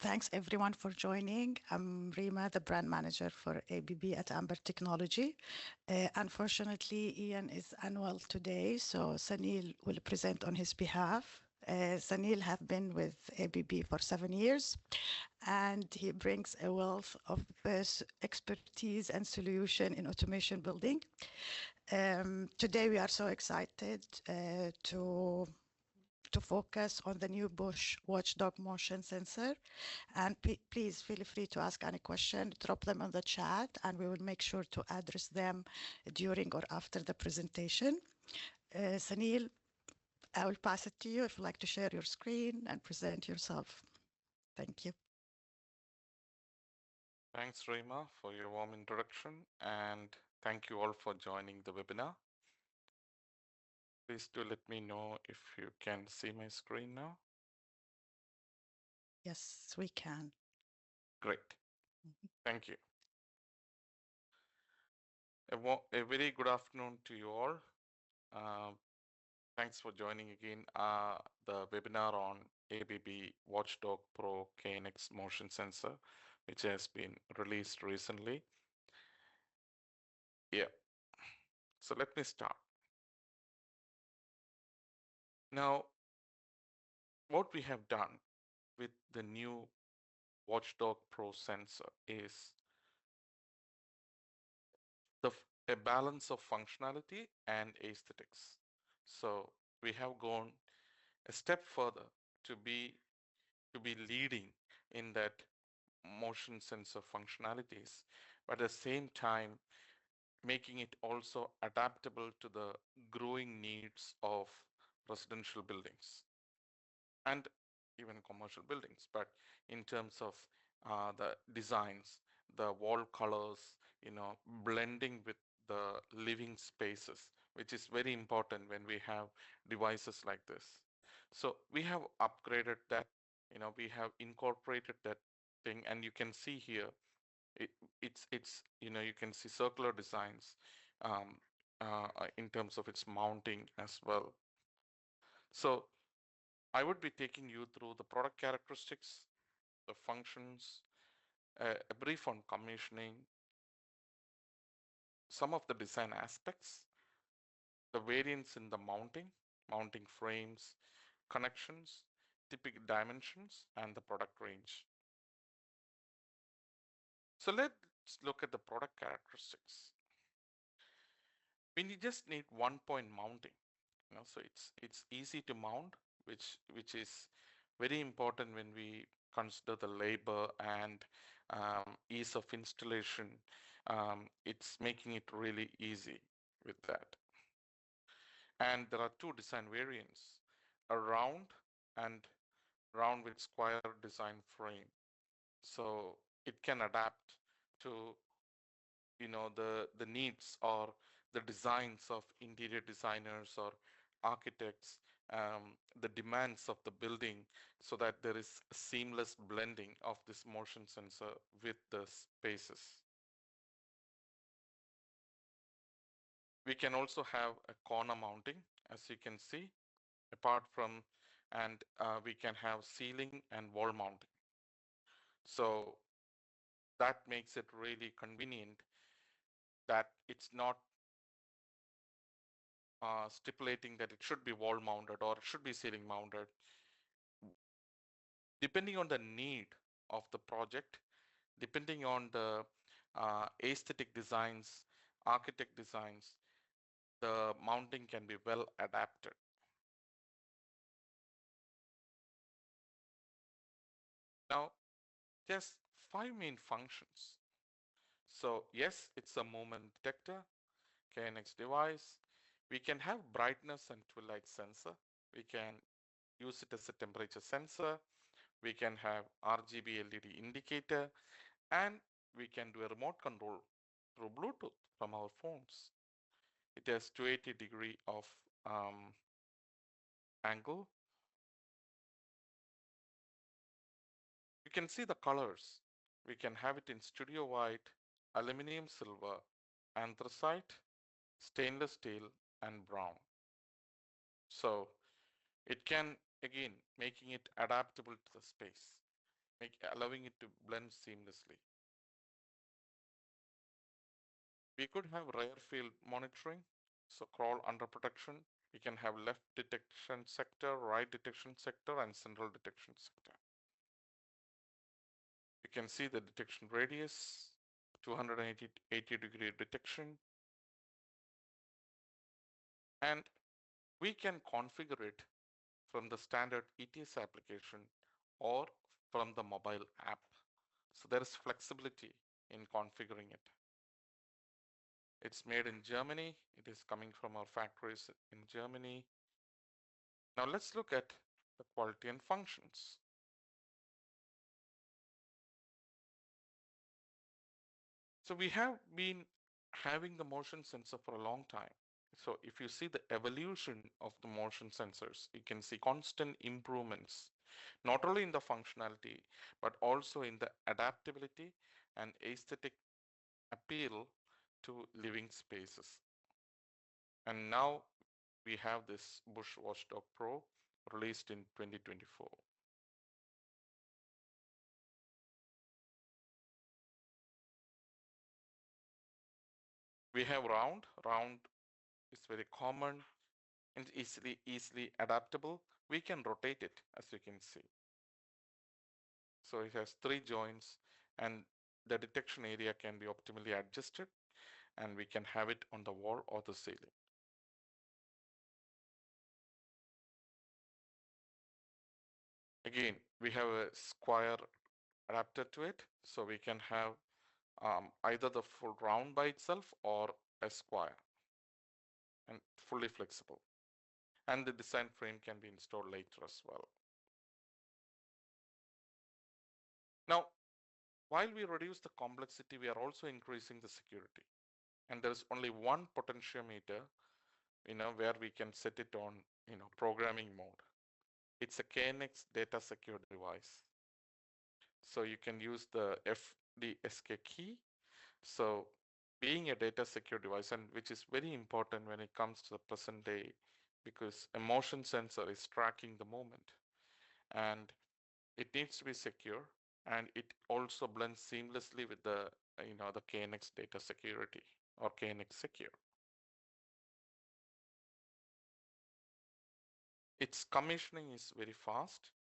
Thanks everyone for joining. I'm Rima, the brand manager for ABB at Amber Technology. Unfortunately, Ian is unwell today, so Sunil will present on his behalf. Sunil have been with ABB for 7 years, and he brings a wealth of expertise and solution in automation building. Today, we are so excited to focus on the new Busch-Watchdog motion sensor. And please feel free to ask any question, drop them on the chat, and we will make sure to address them during or after the presentation. Sunil, I will pass it to you if you'd like to share your screen and present yourself. Thank you. Thanks, Rima, for your warm introduction, and thank you all for joining the webinar. Please do let me know if you can see my screen now. Yes, we can. Great. Thank you. A very good afternoon to you all. Uh, Thanks for joining again the webinar on ABB Watchdog Pro KNX motion sensor, which has been released recently. Yeah, so let me start. Now, what we have done with the new Watchdog Pro sensor is a balance of functionality and aesthetics. So we have gone a step further to be leading in that motion sensor functionalities, but at the same time making it also adaptable to the growing needs of residential buildings and even commercial buildings. But in terms of the designs, the wall colors, blending with the living spaces, which is very important when we have devices like this. So we have upgraded that, we have incorporated that thing, and you can see here, it, it's you can see circular designs um, in terms of its mounting as well. So I would be taking you through the product characteristics, the functions, a brief on commissioning, some of the design aspects, the variants in the mounting frames, connections, typical dimensions, and the product range. So let's look at the product characteristics. We just need 1-point mounting, so it's easy to mount, which is very important when we consider the labor and ease of installation. It's making it really easy with that. And there are two design variants, a round and round with square design frame. So it can adapt to the needs or the designs of interior designers or architects, the demands of the building, so that there is a seamless blending of this motion sensor with the spaces. We can also have a corner mounting, as you can see, apart from, and we can have ceiling and wall mounting. So that makes it really convenient that it's not stipulating that it should be wall mounted or it should be ceiling mounted. Depending on the need of the project, depending on the aesthetic designs, architect designs, the mounting can be well adapted. Now, just 5 main functions. So yes, it's a movement detector, KNX device. We can have brightness and twilight sensor. We can use it as a temperature sensor. We can have RGB LED indicator, and we can do a remote control through Bluetooth from our phones. It has 280-degree of angle. You can see the colors. We can have it in studio white, aluminum silver, anthracite, stainless steel, and brown. So it can, again, making it adaptable to the space. allowing it to blend seamlessly. We could have rear field monitoring, so crawl under protection. We can have left detection sector, right detection sector, and central detection sector. You can see the detection radius, 280-degree detection, and we can configure it from the standard ETS application or from the mobile app. So there is flexibility in configuring it. It's made in Germany. It is coming from our factories in Germany. Now let's look at the quality and functions. So we have been having the motion sensor for a long time. So if you see the evolution of the motion sensors, you can see constant improvements, not only in the functionality, but also in the adaptability and aesthetic appeal to living spaces. And now we have this Busch-Watchdog Pro released in 2024. We have round is very common and easily adaptable. We can rotate it, as you can see. So it has 3 joints, and the detection area can be optimally adjusted, and we can have it on the wall or the ceiling. Again, we have a square adapter to it, so we can have either the full round by itself or a square, and fully flexible. And the design frame can be installed later as well. Now, while we reduce the complexity, we are also increasing the security. And there's only one potentiometer, where we can set it on, programming mode. It's a KNX data secure device. So you can use the FDSK key. So being a data secure device, and which is very important when it comes to the present day, because a motion sensor is tracking the movement, and it needs to be secure, and it also blends seamlessly with the KNX data security or KNX secure. Its commissioning is very fast.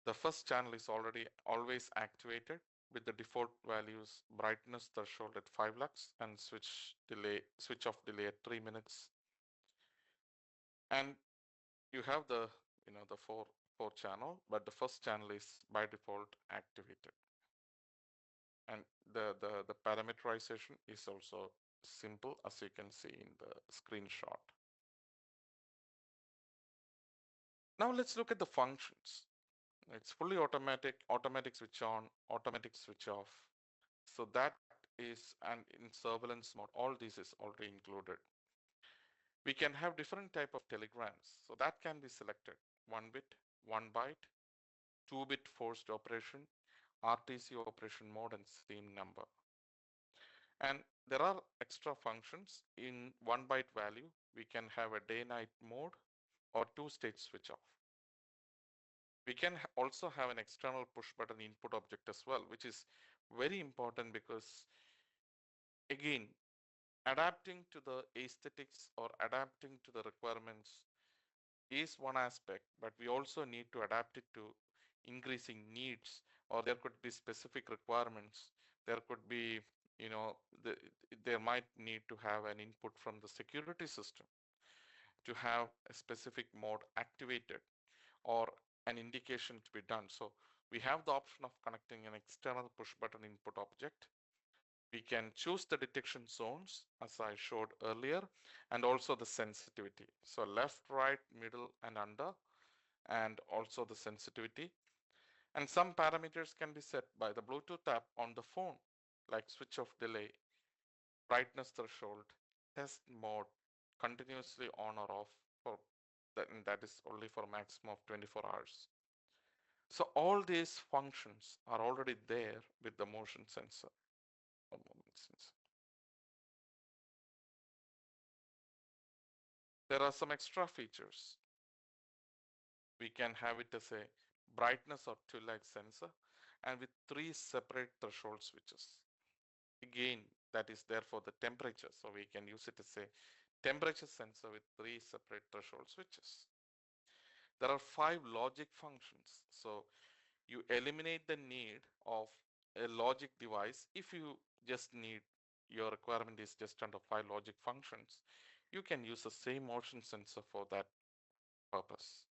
The first channel is already always activated with the default values brightness threshold at 5 lux and switch off delay at 3 minutes. And you have the four channel, but the first channel is by default activated. And the parameterization is also simple, as you can see in the screenshot. Now let's look at the functions. It's fully automatic switch on, automatic switch off. So that is, and in surveillance mode, all this is already included. We can have different type of telegrams. So that can be selected: 1 bit, 1 byte, 2-bit forced operation, RTC operation mode, and scene number. And there are extra functions. In 1 byte value, we can have a day-night mode or 2-stage switch off. We can also have an external push button input object as well, which is very important because, again, adapting to the aesthetics or adapting to the requirements is one aspect, but we also need to adapt it to increasing needs, or there could be specific requirements. There could be, you know, the, there might need to have an input from the security system to have a specific mode activated or an indication to be done. So we have the option of connecting an external push button input object. We can choose the detection zones, as I showed earlier, and also the sensitivity. So left, right, middle, and under, and also the sensitivity. And some parameters can be set by the Bluetooth app on the phone, like switch off delay, brightness threshold, test mode, continuously on or off, for that, and that is only for maximum of 24 hours. So all these functions are already there with the motion sensor or movement sensor. There are some extra features. We can have it as a brightness or twilight sensor, and with three separate threshold switches. Again, that is there for the temperature, so we can use it as a temperature sensor with three separate threshold switches. There are five logic functions, so you eliminate the need of a logic device. If you just need, your requirement is just under five logic functions, you can use the same motion sensor for that purpose.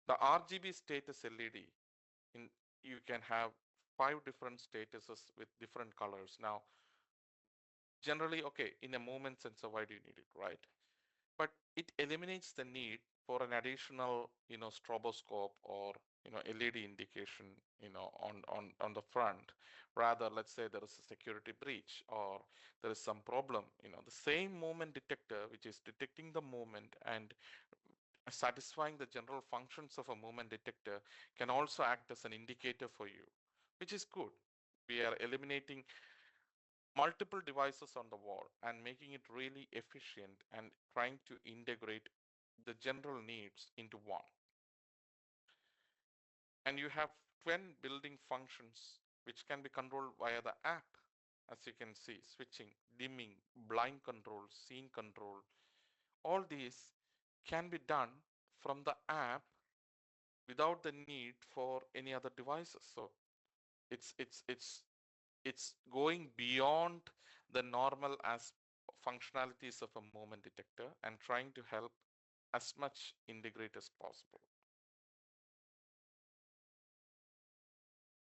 The RGB status LED, in you can have five different statuses with different colors. Now, generally, okay, in a movement sensor, why do you need it, right? But it eliminates the need for an additional, stroboscope or, LED indication, on the front. Rather, let's say there is a security breach or there is some problem, the same movement detector, which is detecting the movement and satisfying the general functions of a movement detector, can also act as an indicator for you, which is good. We are eliminating multiple devices on the wall and making it really efficient and trying to integrate the general needs into one. And you have 10 building functions which can be controlled via the app. As you can see, switching, dimming, blind control, scene control, all these can be done from the app without the need for any other devices. So it's it's it's it's going beyond the normal as functionalities of a movement detector and trying to help as much integrate as possible.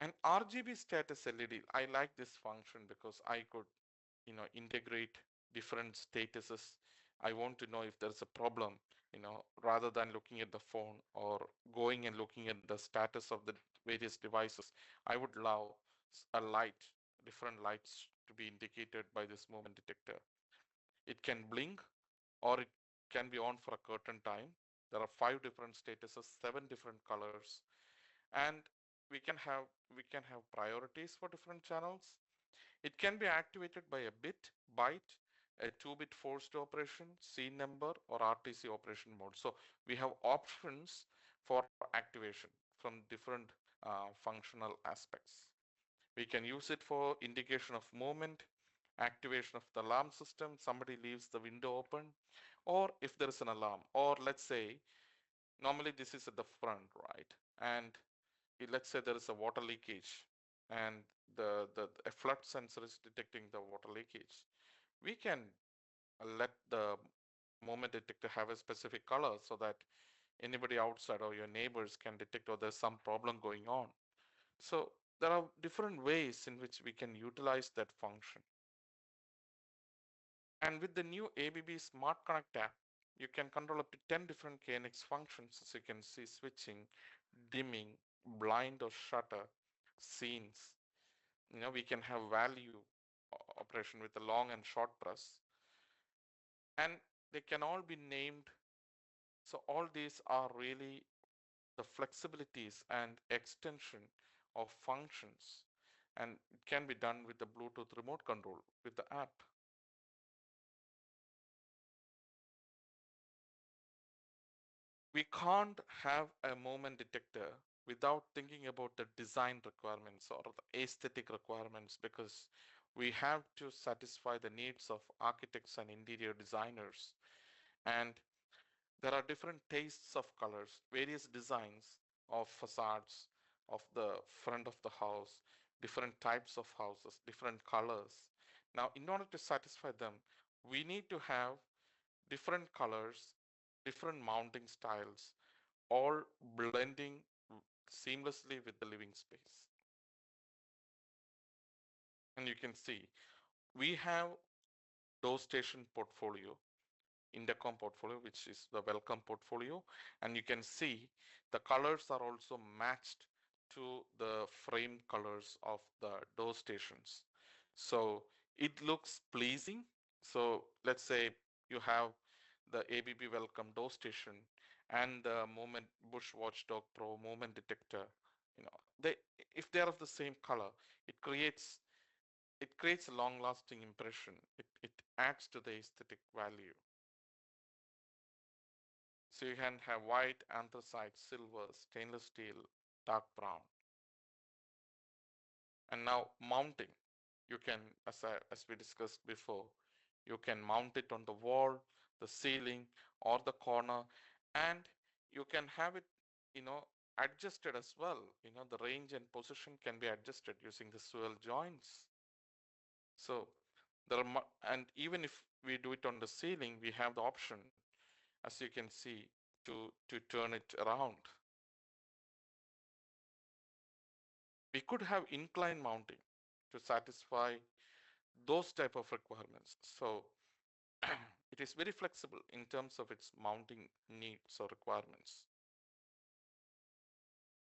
And RGB status LED, I like this function because I could, integrate different statuses. I want to know if there's a problem, rather than looking at the phone or going and looking at the status of the various devices. I would allow a light, different lights to be indicated by this movement detector. It can blink or it can be on for a certain time. There are five different statuses, seven different colors, and we can have we can have priorities for different channels. It can be activated by a bit, byte, a 2-bit forced operation, scene number, or RTC operation mode. So we have options for activation from different functional aspects. We can use it for indication of movement, activation of the alarm system, somebody leaves the window open, or if there is an alarm, or let's say, normally this is at the front, right? And let's say there is a water leakage and a flood sensor is detecting the water leakage. We can let the moment detector have a specific color so that anybody outside or your neighbors can detect, or there's some problem going on. So there are different ways in which we can utilize that function. And with the new ABB Smart Connect app, you can control up to 10 different KNX functions. As you can see, switching, dimming, blind or shutter, scenes. We can have value operation with a long and short press, and they can all be named. So all these are really the flexibilities and extension of functions, and it can be done with the Bluetooth remote control with the app. We can't have a moment detector without thinking about the design requirements or the aesthetic requirements, because we have to satisfy the needs of architects and interior designers. And there are different tastes of colors, various designs of facades of the front of the house, different types of houses, different colors. Now, in order to satisfy them, we need to have different colors, different mounting styles, all blending seamlessly with the living space. And you can see we have door station portfolio, intercom portfolio, which is the welcome portfolio. And you can see the colors are also matched to the frame colors of the door stations. So it looks pleasing. So let's say you have the ABB welcome door station and the moment Busch-Watchdog Pro moment detector. They, if they are of the same color, it creates it creates a long lasting impression. It adds to the aesthetic value. So you can have white, anthracite, silver, stainless steel, dark brown. And now mounting. You can, as we discussed before, you can mount it on the wall, the ceiling, or the corner, and you can have it, you know, adjusted as well. You know, the range and position can be adjusted using the swivel joints. So there are, and even if we do it on the ceiling, we have the option, as you can see, to turn it around. We could have incline mounting to satisfy those type of requirements. So it is very flexible in terms of its mounting needs or requirements.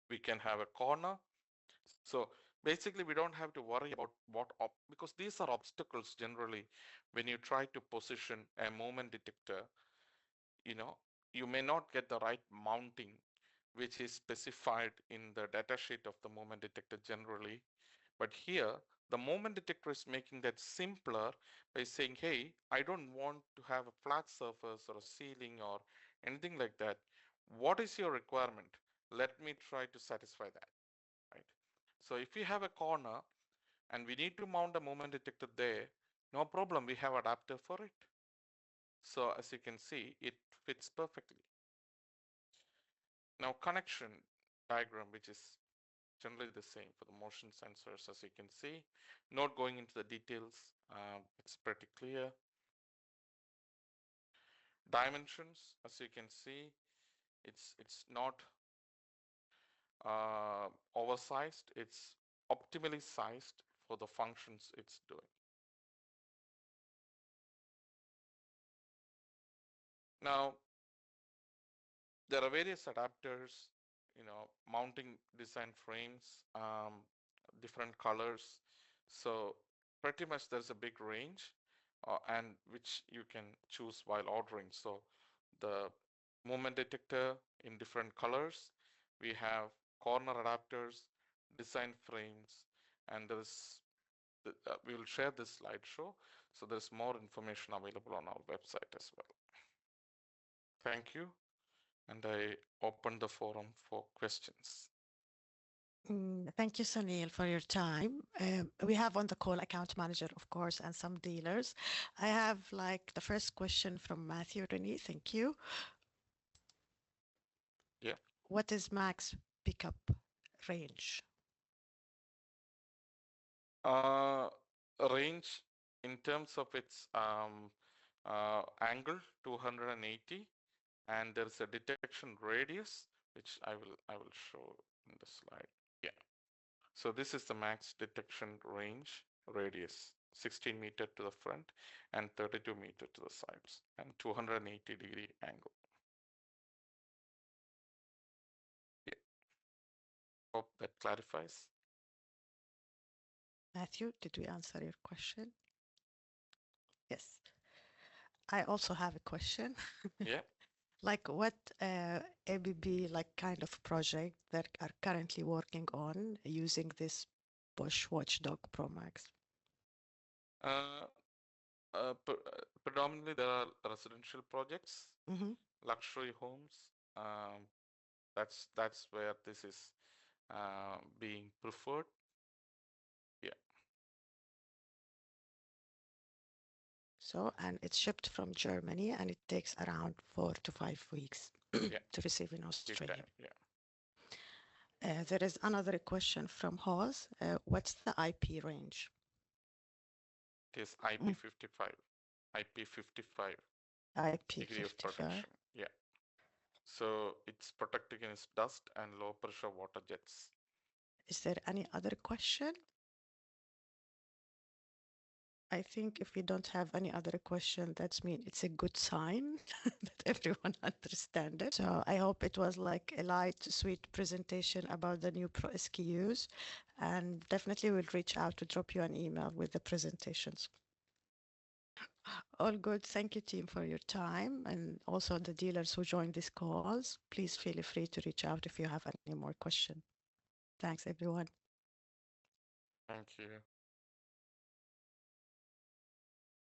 We can have a corner. So basically we don't have to worry about because these are obstacles generally when you try to position a movement detector. You know, you may not get the right mounting which is specified in the data sheet of the movement detector generally. But here, the movement detector is making that simpler by saying, hey, I don't want to have a flat surface or a ceiling or anything like that. What is your requirement? Let me try to satisfy that, right? So if we have a corner and we need to mount a movement detector there, no problem, we have adapter for it. So as you can see, it fits perfectly. Now connection diagram, which is generally the same for the motion sensors, as you can see. Not going into the details, it's pretty clear. Dimensions, as you can see, it's not oversized, it's optimally sized for the functions it's doing. Now, there are various adapters, you know, mounting design frames, different colors. So pretty much there's a big range and which you can choose while ordering. So the movement detector in different colors. We have corner adapters, design frames, and we will share this slideshow. So there's more information available on our website as well. Thank you. And I open the forum for questions. Thank you, Sunil, for your time. We have on the call account manager, of course, and some dealers. I have like the first question from Matthew Rennie. Thank you. Yeah. What is max pickup range? Uh, Range in terms of its angle 280, and there's a detection radius which I will show in the slide. Yeah. So this is the max detection range radius, 16 meter to the front and 32 meter to the sides and 280-degree angle. Yeah. Hope that clarifies. Matthew, did we answer your question? Yes. I also have a question. Yeah. Like what ABB like kind of project that are currently working on using this Busch-Watchdog Pro Max? Uh, Predominantly there are residential projects, luxury homes. That's where this is being preferred. Yeah. So, and it's shipped from Germany and it takes around 4 to 5 weeks Yeah. to receive in Australia. Time, yeah. There is another question from Hawes. What's the IP range? It is IP55. IP55 degree of IP55. protection. Yeah. So it's protect against dust and low pressure water jets. Is there any other question? I think if we don't have any other question, that's mean it's a good sign that everyone understands it. So I hope it was like a light, sweet presentation about the new Pro SKUs, and definitely we'll reach out to drop you an email with the presentations. All good. Thank you, team, for your time, and also the dealers who joined these calls. Please feel free to reach out if you have any more questions. Thanks, everyone. Thank you.